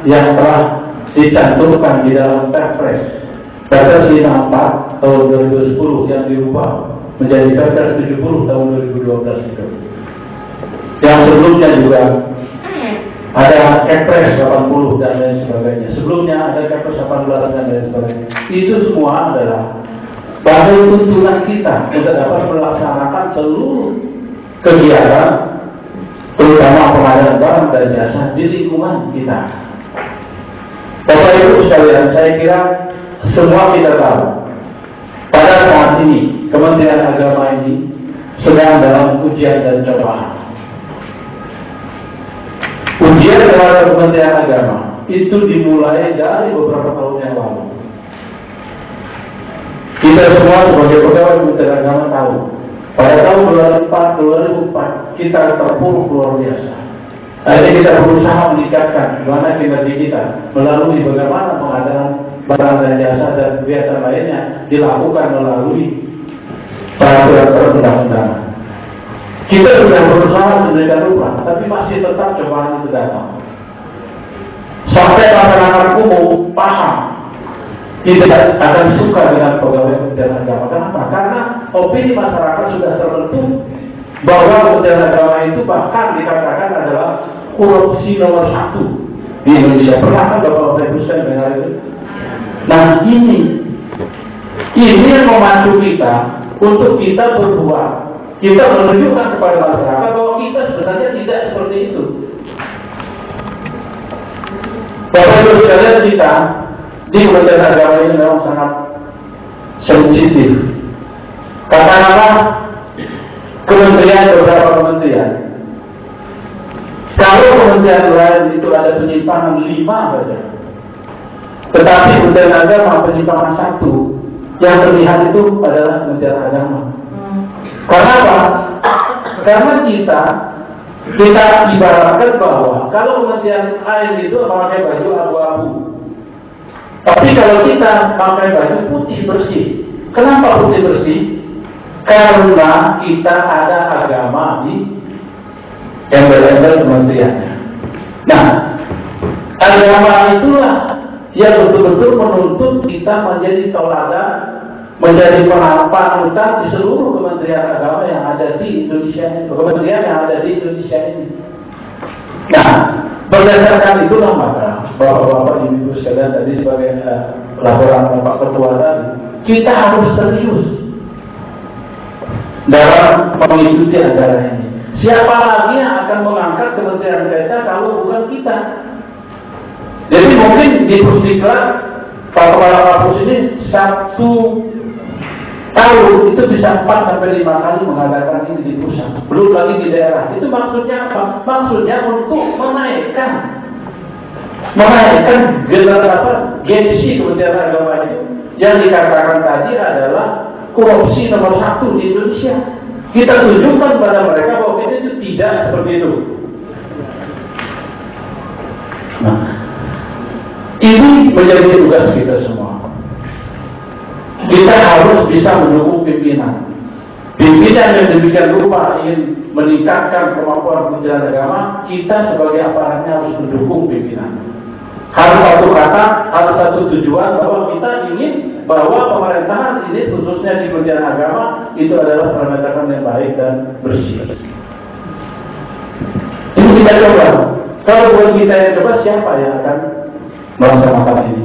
Yang telah dicantumkan di dalam Perpres Perpres 54 tahun 2010 yang dirubah menjadi Perpres 70 tahun 2012 itu. Yang sebelumnya juga ada Kepres 80 dan lain sebagainya. Sebelumnya ada Kepres 18 dan lain sebagainya. Itu semua adalah bagai tuntunan kita untuk dapat melaksanakan seluruh kegiatan, terutama pengadaan barang dan jasa di lingkungan kita. Bapak Ibu sekalian, saya kira semua kita tahu pada saat ini Kementerian Agama ini sedang dalam ujian dan cobaan. Ujian terhadap Kementerian Agama itu dimulai dari beberapa tahun yang lalu. Kita semua sebagai pegawai Kementerian Agama tahu pada tahun 2004 kita terpuruk luar biasa. Akhirnya kita berusaha meningkatkan bagaimana kinerja kita melalui bagaimana pengadaan barang dan jasa dan kegiatan lainnya dilakukan melalui peraturan perundang-undangan. Kita sudah berusaha sedemikian rupa, tapi masih tetap cobaan itu datang. Sampai masyarakat umum paham tidak akan suka dengan pegawai Kementerian Agama. Kenapa? Karena opini masyarakat sudah terbentuk bahwa Kementerian Agama itu bahkan dikatakan adalah korupsi nomor 1 di Indonesia. Pernah kan Bapak Ibu saya dengar itu? Nah ini yang memacu kita untuk kita berbuat. Kita menunjukkan kepada masyarakat bahwa kita sebenarnya tidak seperti itu. Bapak Ibu sekalian, kita di Kementerian Agama ini memang sangat sensitif. Katakanlah beberapa kementerian. Kalau kementerian lain itu ada penyimpangan 5 saja, tetapi Kementerian Agama penyimpangan 1, yang terlihat itu adalah Kementerian Agama. Karena apa? Karena kita ibaratkan bahwa kalau kementerian lain itu memakai baju abu-abu, tapi kalau kita pakai baju putih bersih. Kenapa putih bersih? Karena kita ada agama di embel-embel kementeriannya. Nah, agama itulah yang betul-betul menuntut kita menjadi tauladan, menjadi panutan di seluruh kementerian agama yang ada di Indonesia ini, kementerian yang ada di Indonesia ini. Nah, berdasarkan itulah maka Bapak-bapak Ibu sekalian tadi sebagai laporan Pak Ketua tadi, kita harus serius dalam mengikuti acara ini. Siapa lagi yang akan mengangkat kementerian kita kalau bukan kita? Jadi mungkin di Pusdiklat Pak Kepala Kapus ini 1 tahun itu bisa 4-5 kali mengadakan ini di pusat, belum lagi di daerah. Itu maksudnya apa? Maksudnya untuk menaikkan gengsi Kementerian Agama itu yang dikatakan tadi adalah korupsi nomor 1 di Indonesia. Kita tunjukkan pada mereka bahwa kita itu tidak seperti itu. Nah, ini menjadi tugas kita semua. Di kita harus bisa mendukung pimpinan. Pimpinan yang demikian rupa ingin meningkatkan kemampuan pendidikan agama, kita sebagai aparatnya harus mendukung pimpinan. Harus satu kata, harus satu tujuan, bahwa kita ingin bahwa pemerintahan ini khususnya di pendidikan agama itu adalah pemerintahan yang baik dan bersih. Ini kita coba. Kalau bukan kita yang coba, siapa yang akan melaksanakan ini?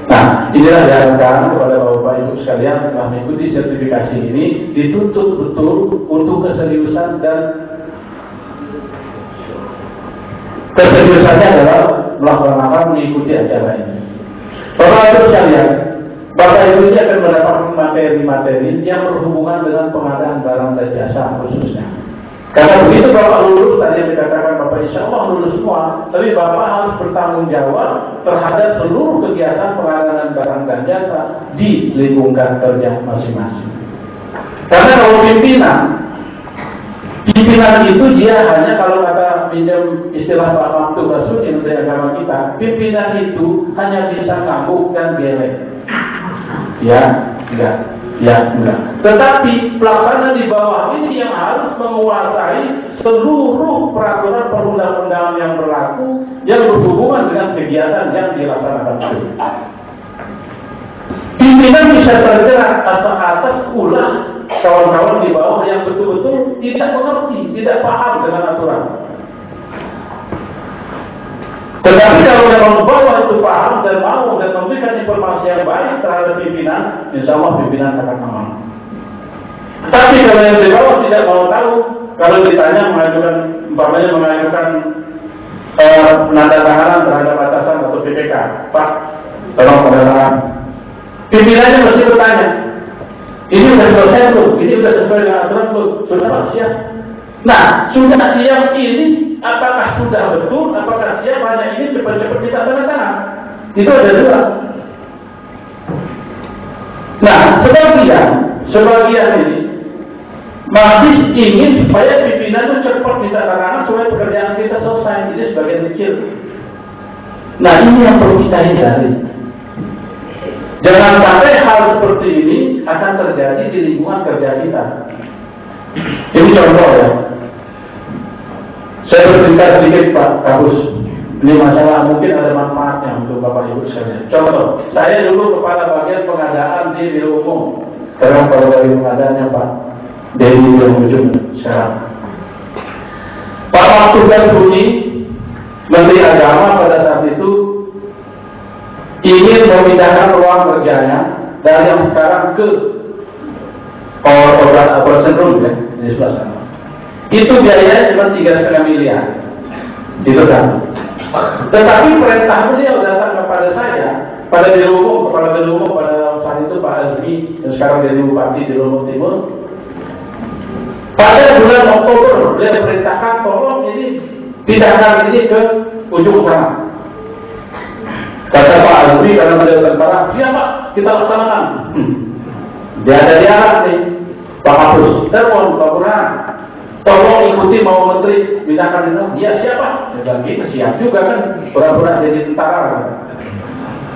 Nah, inilah diharapkan kepada Bapak Ibu sekalian setelah mengikuti sertifikasi ini dituntut betul untuk keseriusan, dan keseriusannya adalah melaksanakan mengikuti acara ini. Bapak Ibu sekalian, Bapak Ibu ini akan mendapatkan materi-materi yang berhubungan dengan pengadaan barang dan jasa khususnya. Karena begitu Bapak lulus, tadi yang dikatakan Bapak insya Allah lulus semua, tapi Bapak harus bertanggung jawab terhadap seluruh kegiatan pengadaan barang dan jasa di lingkungan kerja masing-masing. Karena kalau pimpinan itu dia hanya, kalau kata pinjam istilah Pak Mahfud Basuki Menteri Agama kita, pimpinan itu hanya bisa ngangguk dan geleng. Enggak. Tetapi pelaksana di bawah ini yang harus menguasai seluruh peraturan perundang-undangan yang berlaku yang berhubungan dengan kegiatan yang dilaksanakan itu. Pimpinan bisa bergerak atas ulah kawan-kawan di bawah yang betul-betul tidak mengerti, tidak paham dengan aturan. Tetapi kalau yang membawa itu paham dan mau dan memberikan informasi yang baik terhadap pimpinan, insya Allah pimpinan akan aman. Tapi kalau yang di bawah tidak mau tahu, kalau ditanya mengajukan penandatanganan terhadap atasan atau PPK, Pak, tolong penandatangan. Pimpinannya mesti bertanya, ini sudah selesai tuh, ini sudah sesuai dengan aturan tuh, sudah Pak, siap. Nah, sudah siap ini, apakah sudah betul, apakah siap hanya ini cepat-cepat kita tanda tangan? Itu ada dua. Nah, sebagian ini masih ingin supaya pimpinan itu cepat minta tangan supaya pekerjaan kita selesai. Ini sebagian kecil. Nah, ini yang perlu kita hindari. Jangan sampai hal seperti ini akan terjadi di lingkungan kerja kita. Ini contoh ya. Saya bercerita sedikit Pak Kabus. Ini masalah mungkin ada manfaatnya untuk Bapak Ibu sekalian. Contoh, saya dulu kepala bagian pengadaan di Biro Umum. Sekarang kepala bagian pengadaannya Pak Dedi yang ujung sekarang. Pak Mahfud Basuki Menteri Agama pada saat itu ingin memindahkan ruang kerjanya dari yang sekarang ke operation room ya, di sebelah sana. Itu biayanya cuma 3,5 miliar. Itu kan. Tetapi perintah beliau datang kepada saya, pada Biro Umum, kepala Biro Umum pada saat itu Pak Azmi, yang sekarang jadi Bupati di Lombok Timur. Pada bulan Oktober, dia diperintahkan tolong ini pindahkan ini ke ujung sana. Kata Pak Azmi karena beliau tentara, siap Pak, kita laksanakan. Dia ada di arah nih, Pak Mahfud, telepon Pak Burhan. Tolong ikuti mau menteri mintakan itu. Ya siapa? Ya gitu siap juga kan. Pura-pura jadi tentara.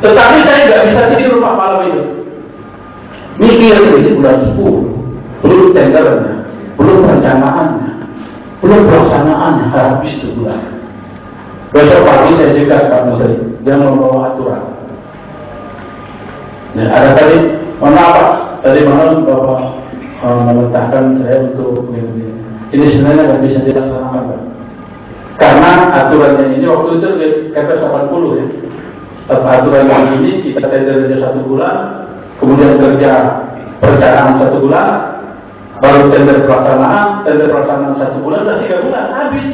Tetapi saya nggak bisa tidur Pak malam itu. Mikir ini bulan 10, belum tendernya, belum perencanaannya, belum pelaksanaannya, habis itu bulan. Besok pagi saya cekak Pak Menteri, dia membawa aturan. Nah, ada tadi, mana Pak? Tadi malam Bapak memerintahkan saya untuk ini sebenarnya nggak bisa dilaksanakan Pak. Karena aturannya ini waktu itu kata 80 ya. Aturan yang ini kita tender aja 1 bulan, kemudian kerja perencanaan 1 bulan, baru tender pelaksanaan 1 bulan dan 3 bulan habis.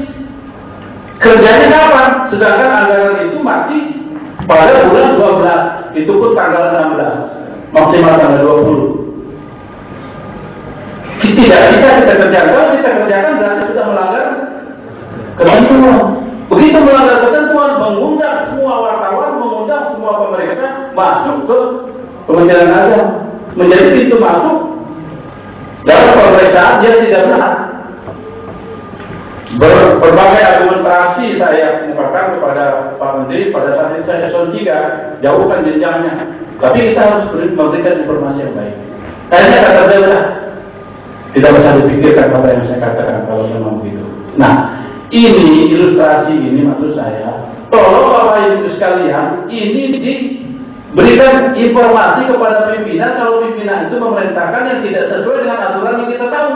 Kerjanya kapan? Sedangkan anggaran itu mati pada bulan 12, itu pun tanggal 16, maksimal tanggal 20. Tidak bisa kita kerjakan, kalau kita kerjakan berarti sudah melanggar ketentuan. Begitu melanggar ketentuan, mengundang semua wartawan, mengundang semua pemerintah masuk ke Kementerian Agama, menjadi pintu masuk dalam pemeriksaan dia tidak benar. Berbagai argumentasi saya mengungkapkan kepada Pak Menteri pada saat itu saya eselon 3, jauhkan jenjangnya. Tapi kita harus memberikan informasi yang baik. Kayaknya kata saya udah tidak usah dipikirkan apa yang saya katakan kalau memang begitu. Nah, ini ilustrasi ini maksud saya, tolong Bapak Ibu sekalian, ini diberikan informasi kepada pimpinan kalau pimpinan itu memerintahkan yang tidak sesuai dengan aturan yang kita tahu.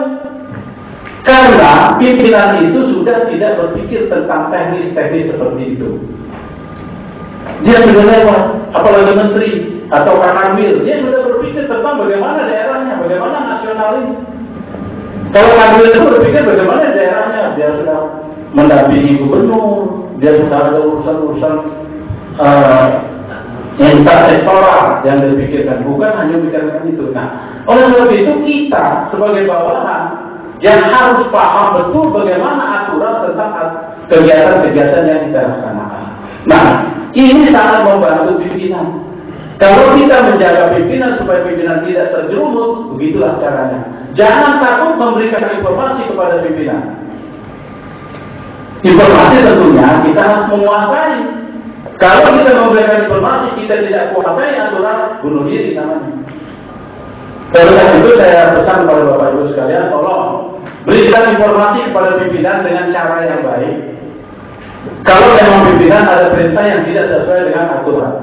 Karena pimpinan itu sudah tidak berpikir tentang teknis-teknis seperti itu. Dia sudah lewat, apalagi menteri atau kanwil, dia sudah berpikir tentang bagaimana daerahnya, bagaimana nasional ini. Kalau kanwil itu berpikir bagaimana daerahnya, dia sudah mendampingi gubernur, dia sudah ada urusan-urusan intersektoral yang dipikirkan, bukan hanya memikirkan itu. Nah, oleh sebab itu kita sebagai bawahan yang harus paham betul bagaimana aturan tentang kegiatan-kegiatan yang kita laksanakan. Nah, ini sangat membantu pimpinan. Kalau kita menjaga pimpinan supaya pimpinan tidak terjerumus, begitulah caranya. Jangan takut memberikan informasi kepada pimpinan. Informasi tentunya kita harus menguasai. Kalau kita memberikan informasi kita tidak kuasai aturan, bunuh diri namanya. Karena itu saya pesan kepada Bapak Ibu sekalian, tolong berikan informasi kepada pimpinan dengan cara yang baik. Kalau memang pimpinan ada perintah yang tidak sesuai dengan aturan,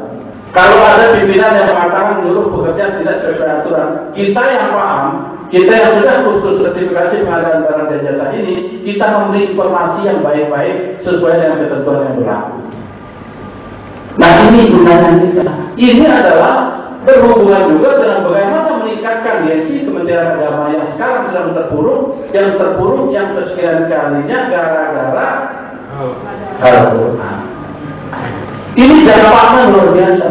kalau ada pimpinan yang mengatakan menurut pekerjaan tidak sesuai aturan, kita yang paham, kita yang sudah kursus sertifikasi pengadaan barang dan jasa ini, kita memberi informasi yang baik-baik sesuai dengan ketentuan yang berlaku. Nah, ini gunanya kita. Ini adalah berhubungan juga dengan bagaimana meningkatkan gengsi Kementerian Agama yang sekarang sedang terpuruk, yang kesekian kalinya gara-gara Al-Quran. Ini dampaknya luar biasa.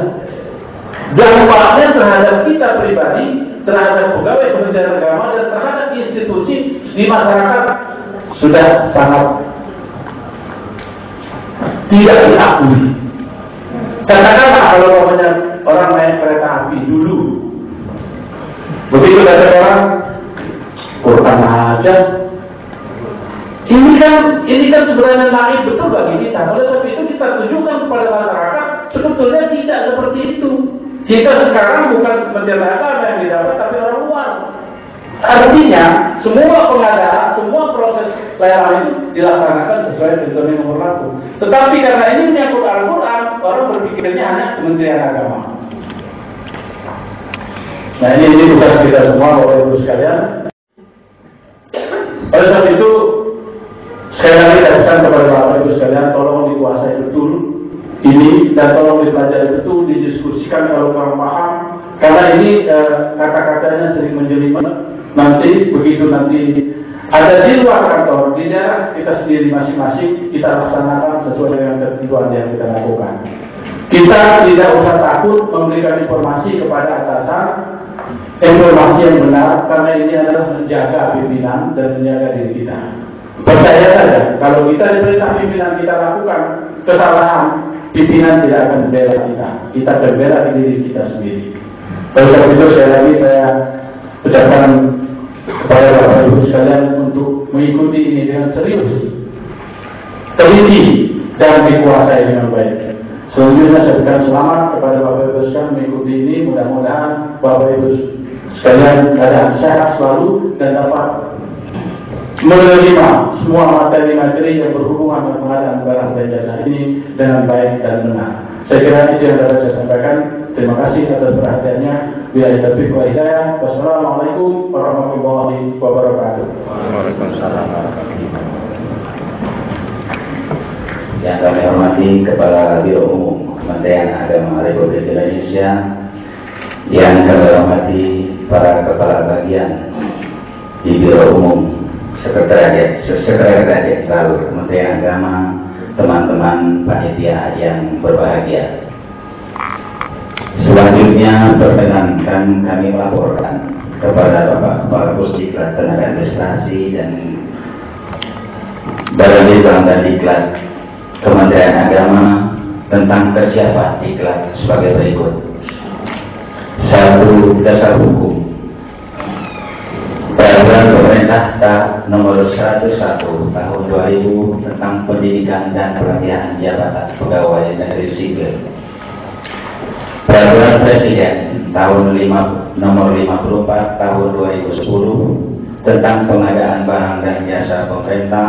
Dampaknya terhadap kita pribadi, terhadap pegawai Kementerian Agama dan terhadap institusi di masyarakat sudah sangat tidak diakui. Katakanlah kalau orang naik kereta api dulu, begitu ada orang Quran aja. Ini kan sebenarnya naik betul bagi kita. Oleh sebab itu kita tunjukkan kepada masyarakat sebetulnya tidak seperti itu. Kita sekarang bukan Kementerian Agama yang didapat, tapi orang luar. Artinya semua pengadaan, semua proses lelang itu dilaksanakan sesuai ketentuan yang berlaku. Tetapi karena ini menyangkut Al-Quran, orang berpikirnya hanya Kementerian Agama. Nah, ini tugas kita semua, Bapak Ibu sekalian. Oleh sebab itu, sekali lagi saya pesan kepada Bapak Ibu sekalian, tolong dikuasai betul ini dan tolong dipelajari betul, didiskusikan kalau kurang paham. Karena ini kata-katanya sering menjelimet. Nanti begitu ada di luar kantor, di daerah kita sendiri masing-masing, kita laksanakan sesuai dengan ketentuan yang kita lakukan. Kita tidak usah takut memberikan informasi kepada atasan, informasi yang benar, karena ini adalah menjaga pimpinan dan menjaga diri kita. Percaya saja, kalau kita diperintah pimpinan kita lakukan kesalahan, pimpinan tidak akan membela kita. Kita akan membela diri kita sendiri. Oleh sebab itu sekali lagi saya ucapkan kepada Bapak Ibu sekalian untuk mengikuti ini dengan serius, teliti dan dikuasai dengan baik. Selanjutnya saya berikan selamat kepada Bapak Ibu sekalian mengikuti ini. Mudah-mudahan Bapak Ibu sekalian keadaan sehat selalu dan dapat menerima semua materi-materi yang berhubungan dengan pengadaan barang dan jasa ini dengan baik dan benar. Saya kira itu yang dapat saya sampaikan. Terima kasih atas perhatiannya. Biar taufiq wa hidayah. Wassalamualaikum warahmatullahi wabarakatuh. Waalaikumsalam warahmatullahi wabarakatuh. Yang kami hormati Kepala Biro Umum Kementerian Agama Republik Indonesia, yang kami hormati para kepala bagian di Biro Umum Sekretariat Jenderal Kementerian Agama, teman-teman panitia yang berbahagia. Selanjutnya perkenankan kami melaporkan kepada Bapak Kepala Pusdiklat Tenaga Administrasi dan Badan Litbang dan Diklat Kementerian Agama tentang kesiapan diklat sebagai berikut. 1. Dasar hukum. Peraturan pemerintah nomor 101 tahun 2000 tentang pendidikan dan pelatihan jabatan pegawai negeri sipil. Peraturan Presiden tahun nomor 54 tahun 2010 tentang pengadaan barang dan jasa pemerintah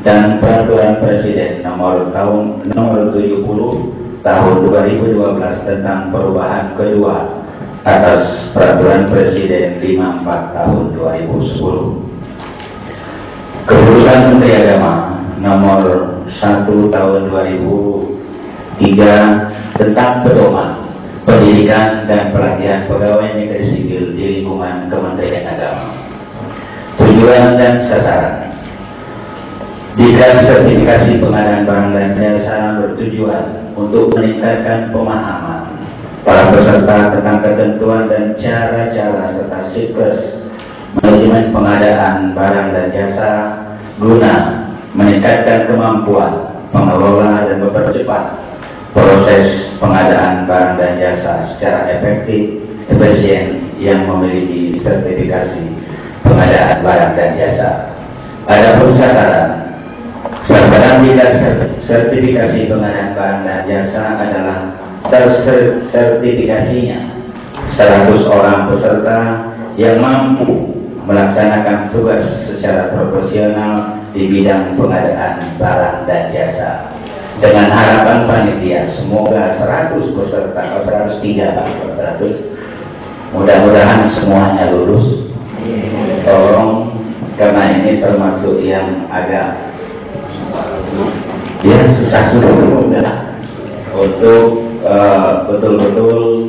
dan Peraturan Presiden nomor 70 tahun 2012 tentang perubahan kedua atas Peraturan Presiden 54 tahun 2010. Keputusan Menteri Agama nomor 1 tahun 2003 tentang pedoman pendidikan dan pelatihan pegawai negeri sipil di lingkungan Kementerian Agama. Tujuan dan sasaran. Diklat sertifikasi pengadaan barang dan jasa bertujuan untuk meningkatkan pemahaman para peserta tentang ketentuan dan cara-cara serta siklus manajemen pengadaan barang dan jasa guna meningkatkan kemampuan pengelola dan mempercepat proses pengadaan barang dan jasa secara efektif, efisien yang memiliki sertifikasi pengadaan barang dan jasa. Adapun sasaran tidak sertifikasi pengadaan barang dan jasa adalah tersertifikasinya 100 orang peserta yang mampu melaksanakan tugas secara profesional di bidang pengadaan barang dan jasa. Dengan harapan panitia semoga 100 peserta atau 103 mudah-mudahan semuanya lulus. Tolong, karena ini termasuk yang agak susah untuk betul-betul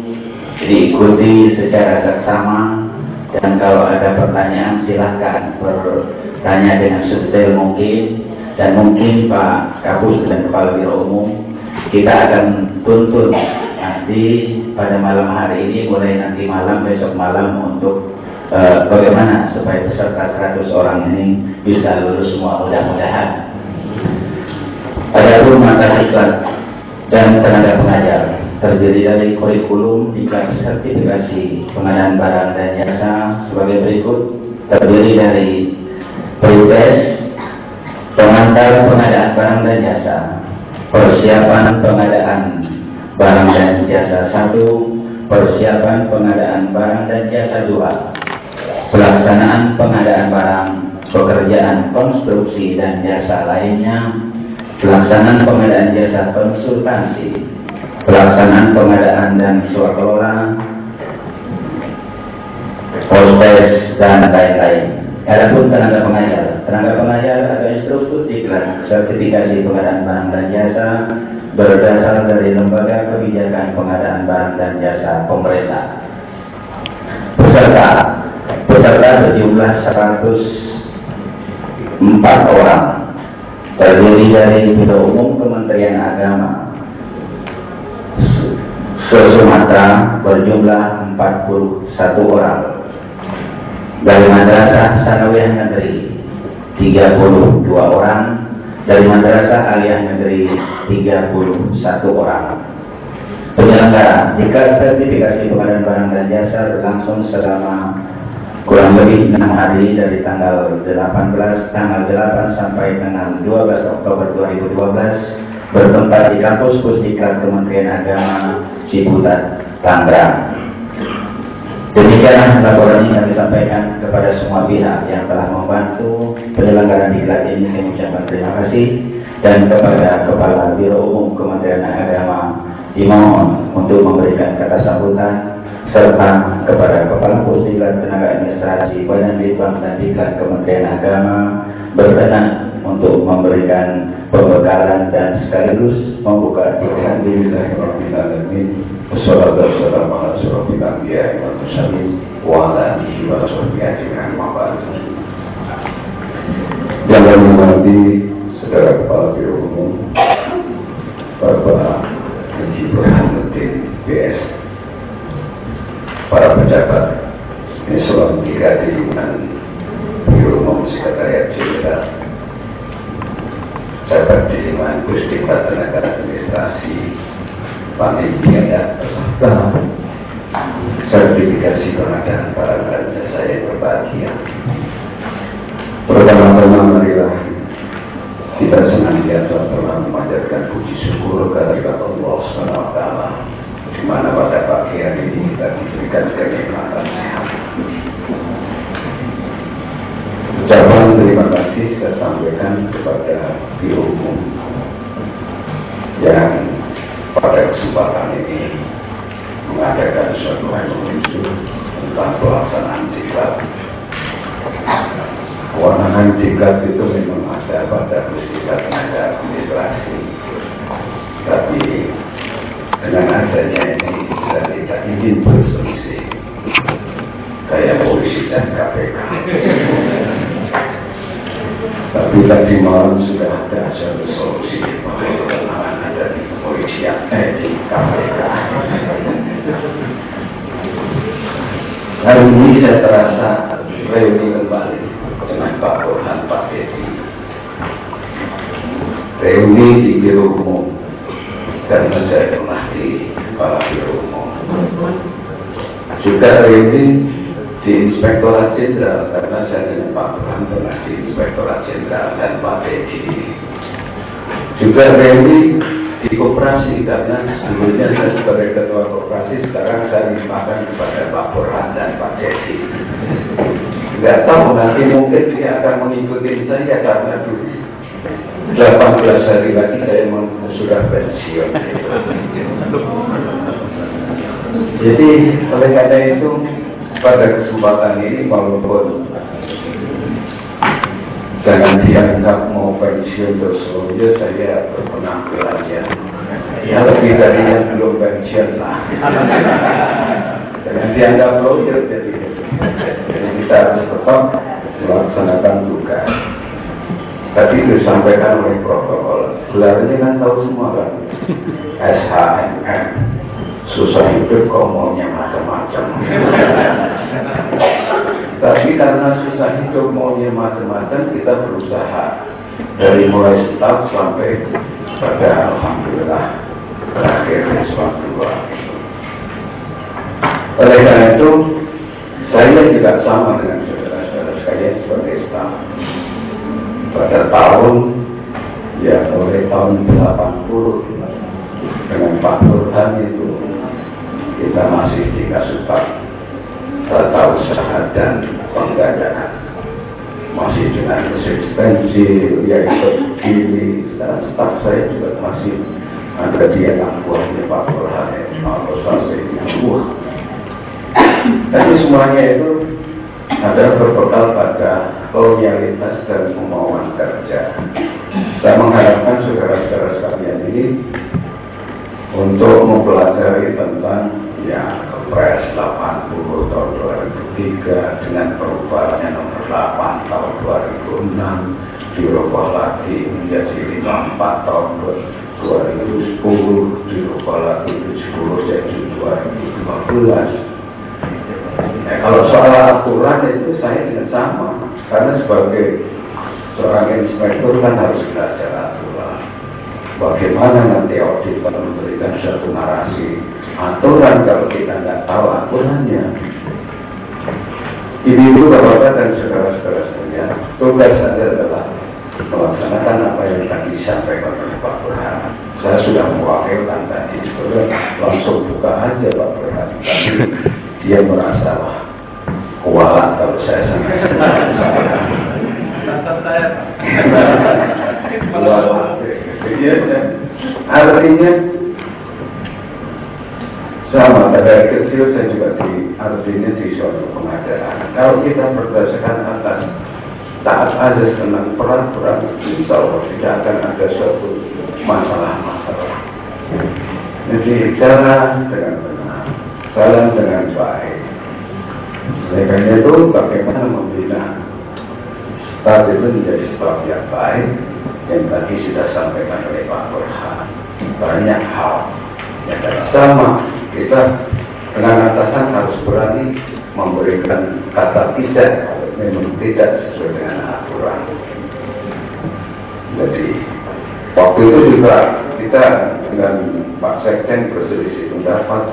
diikuti secara seksama. Dan kalau ada pertanyaan silahkan bertanya dengan sedetail mungkin, dan mungkin Pak Kapus dan Kepala Biro Umum kita akan tuntun nanti pada malam hari ini, mulai nanti malam, besok malam, untuk bagaimana supaya peserta 100 orang ini bisa lulus semua mudah-mudahan. Adapun mata diklat dan tenaga pengajar terdiri dari kurikulum, diklat sertifikasi pengadaan barang dan jasa sebagai berikut. Terdiri dari pre-test, pengantar pengadaan barang dan jasa, persiapan pengadaan barang dan jasa 1, persiapan pengadaan barang dan jasa 2, pelaksanaan pengadaan barang, pekerjaan konstruksi dan jasa lainnya, pelaksanaan pengadaan jasa konsultansi, pelaksanaan pengadaan dan swakelola, hostes dan lain-lain. Adapun tenaga pengajar atau instruktur diklat sertifikasi pengadaan barang dan jasa berdasar dari Lembaga Kebijakan Pengadaan Barang dan Jasa Pemerintah. Peserta berjumlah 104 orang, terdiri dari Biro Umum Kementerian Agama se-Sumatera berjumlah 41 orang, dari Madrasah Sanawiyah Negeri 32 orang, dari Madrasah Aliyah Negeri 31 orang. Penyelenggara diklat sertifikasi pengadaan barang dan jasa berlangsung selama kurang lebih 6 hari dari tanggal 8 sampai tanggal 12 Oktober 2012 bertempat di kampus Pusdiklat Kementerian Agama Ciputat, Tangerang. Demikian laporan ini kami sampaikan kepada semua pihak yang telah membantu penyelenggaraan diklat ini. Saya ucapkan terima kasih, dan kepada Kepala Biro Umum Kementerian Agama dimohon untuk memberikan kata sambutan, serta kepada Kepala Pusdiklat Tenaga Administrasi Badan Litbang dan Diklat Kementerian Agama berkenan untuk memberikan pembekalan dan sekaligus membuka diklat. Wassalamualaikum warahmatullahi wabarakatuh. Yang saya hormati Saudara Kepala Biro Umum Bapak Haji Burhanuddin PS, para pejabat Eselon 3 di lingkungan Biro Umum Sekretariat Jenderal, pejabat di lingkungan Pusdiklat Tenaga Administrasi, panitia peserta sertifikasi pengadaan barang dan jasa yang berbahagia. Pertama-tama marilah kita senantiasa telah memanjatkan puji syukur kehadirat Allah SWT, di mana pada pagi hari ini kita diberikan kenikmatan sehat. Ucapan terima kasih saya sampaikan kepada Biro Umum yang pada kesempatan ini mengadakan suatu MOU tentang pelaksanaan diklat. Kewenangan diklat itu memang ada pada Pusdikat Tenaga Administrasi, tapi dengan adanya ini kita tidak ingin berselisih kayak polisi dan KPK. Tapi tadi malam sudah ada satu solusi bahwa kewenangan ada di kepolisian, di KPK. Hari ini saya terasa reuni kembali dengan Pak Burhan, Pak Dedi. Reuni di Biro Umum, karena saya pernah di Kepala Biro Umum. Juga reuni di Inspektorat Jenderal, karena saya dengan Pak Burhan pernah di Inspektorat Jenderal dan Pak Dedi. Juga reuni di koperasi, karena sebelumnya saya sebagai ketua koperasi, sekarang saya limpahkan kepada Pak Burhan dan Pak Dedi. Nggak tahu nanti mungkin dia akan mengikuti saya karena dulu 18 hari lagi saya sudah pensiun. Jadi oleh karena itu pada kesempatan ini, walaupun jangan dianggap mau pensiun terus saja, saya berpenampilannya ya lebih dari yang belum pensiun lah. Jangan dianggap lawyer, jadi kita harus tetap melaksanakan tugas. Tadi disampaikan oleh protokol, gelar ini kan tahu semua kan, SHMM, susah hidup kok maunya macam-macam. Tapi karena susah hidup maunya macam-macam, kita berusaha dari mulai start sampai pada alhamdulillah berakhir suatu waktu. Oleh karena itu, saya juga sama dengan saudara-saudara sekalian sebagai staf. Pada tahun, ya mulai tahun 80 dengan Pak Burhan itu kita masih dikasih tata usaha dan penggadaan, masih dengan eksistensi ya seperti ini. Sekarang staf saya juga masih ada di anak buahnya Pak Burhan, atau saya yang buah. Tapi semuanya itu adalah berbekal pada loyalitas dan kemauan kerja. Saya mengharapkan saudara-saudara sekalian ini untuk mempelajari tentang Kepres 80 tahun 2003 dengan perubahannya nomor 8 tahun 2006, dirubah lagi menjadi 54 tahun 2010, dirubah lagi 70 jadi 2015. Kalau soal aturan itu saya tidak sama, karena sebagai seorang inspektur kan harus belajar aturan. Bagaimana nanti audit memberikan satu narasi aturan kalau kita tidak tahu aturannya. Ibu-ibu, bapak dan saudara-saudara sekalian, tugas saya adalah melaksanakan apa yang tadi disampaikan oleh Pak Burhan. Saya sudah mewakilkan tadi, langsung buka aja Pak Burhan. Dia merasa kualat kalau saya sampai artinya sama pada kecil saya juga artinya di suatu pengadilan. Kalau kita berdasarkan atas taat azas tentang peraturan, insya Allah tidak akan ada suatu masalah-masalah. Jadi jalan dengan benar, jalan dengan baik. Oleh karena itu, bagaimana membina staf itu menjadi staf yang baik, yang tadi sudah sampaikan oleh Pak Burhan. Banyak hal yang sama, kita dengan atasan harus berani memberikan kata tidak kalau memang tidak sesuai dengan aturan. Jadi waktu itu juga kita dengan Pak Sekjen berselisih pendapat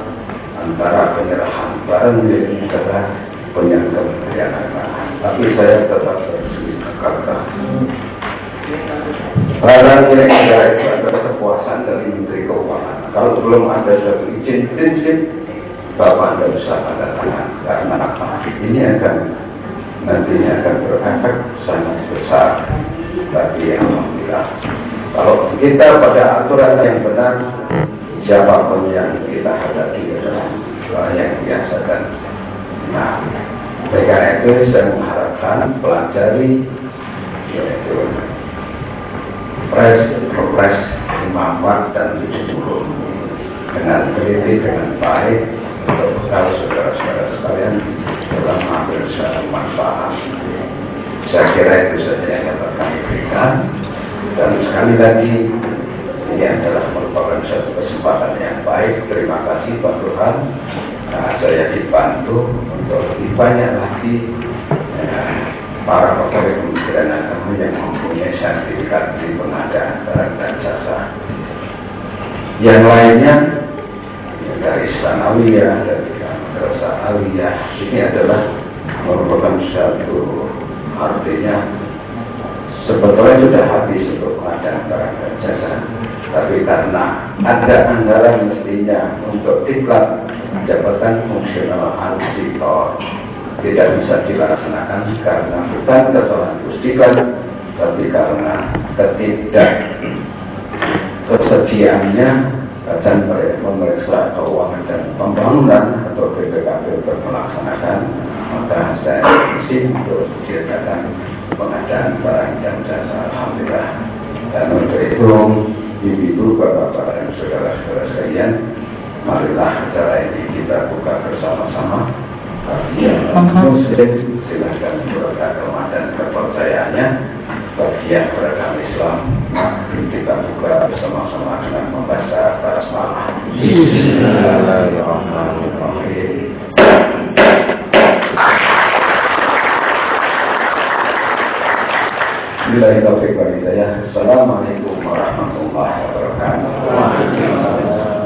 antara penyerahan barang milik negara punya Kementerian Agama. Tapi saya tetap berkata, barang nilai negara itu adalah kepuasan dari Menteri Keuangan. Kalau belum ada satu izin prinsip, Bapak tidak usah tanda tangan. Karena apa? Ini akan nantinya akan berefek sangat besar bagi alhamdulillah. Kalau kita pada aturan yang benar, siapapun yang kita hadapi adalah yang biasa dan nah, karena itu saya mengharapkan pelajari yaitu Perpres 54 dan 70 dengan teliti, dengan baik untuk bekal saudara-saudara sekalian dalam mengambil suatu manfaat. Saya kira itu saja yang dapat kami berikan. Dan sekali lagi ini adalah merupakan suatu kesempatan yang baik. Terima kasih Pak Tuhan. Nah, saya dibantu untuk lebih banyak lagi para pegawai Kementerian Agama yang mempunyai sertifikat di pengadaan barang dan jasa. Yang lainnya dari Sanawiyah, dari Madrasah Aliyah, ini adalah merupakan satu artinya sebetulnya sudah habis untuk pengadaan barang dan jasa, tapi karena ada anggaran mestinya untuk diklat jabatan fungsional auditor tidak bisa dilaksanakan karena bukan kesalahan Pusdiklat, tapi karena ketidaksediaannya dan memeriksa keuangan dan pembangunan atau BPKP untuk melaksanakan, maka saya isi untuk diadakan pengadaan barang dan jasa. Alhamdulillah. Dan untuk itu ibu-ibu, bapak-bapak dan saudara-saudara sekalian, marilah acara ini kita buka bersama-sama. Silakan beragama dan kepercayaannya. Bagi yang beragama Islam, mari kita buka bersama-sama dengan membaca basmalah. Bismillahirrahmanirrahim. Assalamualaikum warahmatullahi wabarakatuh.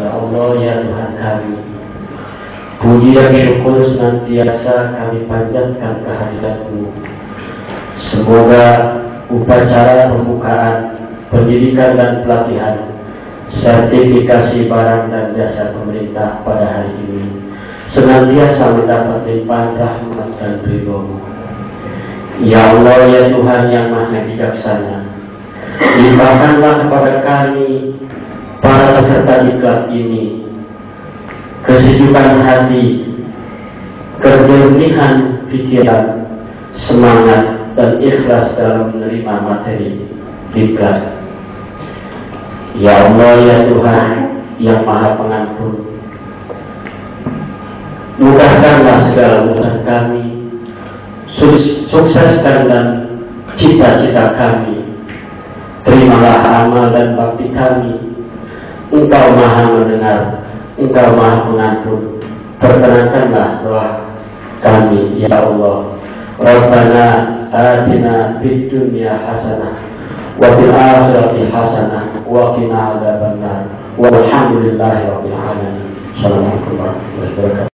Ya Allah, ya Tuhan kami, puji dan syukur senantiasa kami panjatkan kehadirat-Mu. Semoga upacara pembukaan, pendidikan dan pelatihan, sertifikasi barang dan jasa pemerintah pada hari ini senantiasa mendapat limpahan rahmat dan ridho-Mu. Ya Allah, ya Tuhan yang Maha Bijaksana, limpahkanlah kepada kami para peserta diklat ini kesejukan hati, kejernihan pikiran, semangat dan ikhlas dalam menerima materi diklat. Ya Allah, ya Tuhan yang Maha Pengampun, mudahkanlah segala urusan kami, sukseskan dan cita-cita kami. Terimalah amal dan bakti kami. Engkau Maha mendengar, Engkau Maha Pengampun. Perkenankanlah doa kami, ya Allah. Rabbana atina fid dunya hasanah wa fil akhirati hasanah wa qina adzabannar. Walhamdulillahi rabbil alamin. Assalamualaikum warahmatullahi wabarakatuh.